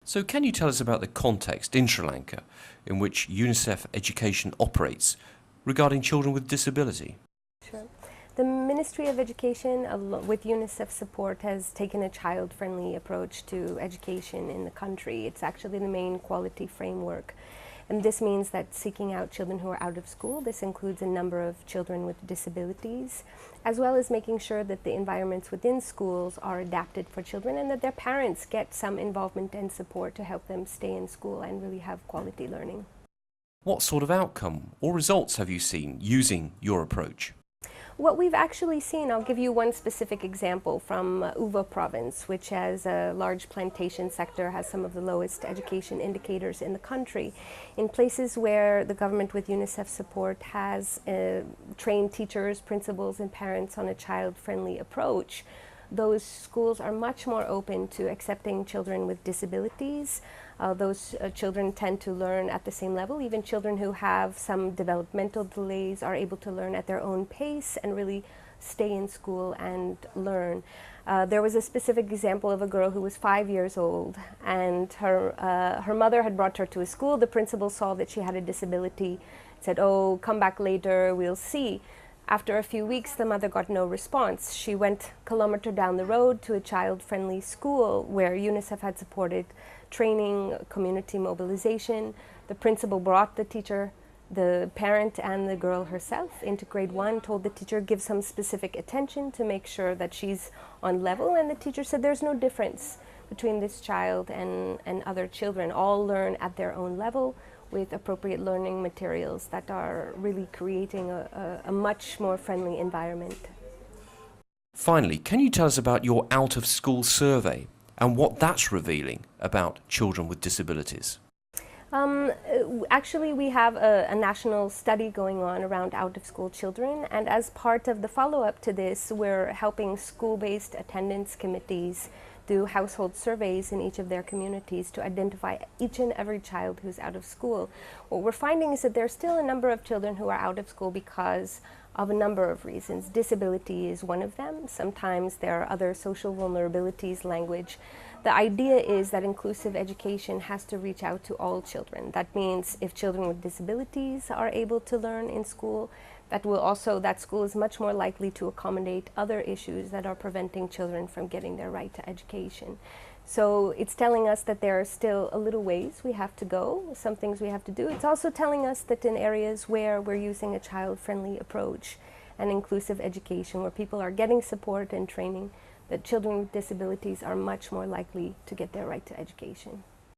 So can you tell us about the context in Sri Lanka in which UNICEF education operates regarding children with disability? Sure. The Ministry of Education, with UNICEF support, has taken a child-friendly approach to education in the country. It's actually the main quality framework. And this means that seeking out children who are out of school, this includes a number of children with disabilities, as well as making sure that the environments within schools are adapted for children and that their parents get some involvement and support to help them stay in school and really have quality learning. What sort of outcome or results have you seen using your approach? What we've actually seen, I'll give you one specific example from Uva province, which has a large plantation sector, has some of the lowest education indicators in the country. In places where the government with UNICEF support has trained teachers, principals and parents on a child-friendly approach, those schools are much more open to accepting children with disabilities. Those children tend to learn at the same level. Even children who have some developmental delays are able to learn at their own pace and really stay in school and learn. There was a specific example of a girl who was 5 years old, and her mother had brought her to a school. The principal saw that she had a disability, said, "Oh, come back later, we'll see." After a few weeks, the mother got no response. She went a kilometer down the road to a child-friendly school where UNICEF had supported training, community mobilization. The principal brought the teacher, the parent and the girl herself into grade 1, told the teacher give some specific attention to make sure that she's on level, and the teacher said there's no difference between this child and other children. All learn at their own level with appropriate learning materials that are really creating a much more friendly environment. Finally, can you tell us about your out-of-school survey and what that's revealing about children with disabilities? Actually, we have a national study going on around out-of-school children, and as part of the follow-up to this, we're helping school-based attendance committees do household surveys in each of their communities to identify each and every child who's out of school. What we're finding is that there's still a number of children who are out of school because of a number of reasons. Disability is one of them. Sometimes there are other social vulnerabilities, language. The idea is that inclusive education has to reach out to all children. That means if children with disabilities are able to learn in school, that school is much more likely to accommodate other issues that are preventing children from getting their right to education. So it's telling us that there are still a little ways we have to go, some things we have to do. It's also telling us that in areas where we're using a child-friendly approach and inclusive education, where people are getting support and training, that children with disabilities are much more likely to get their right to education.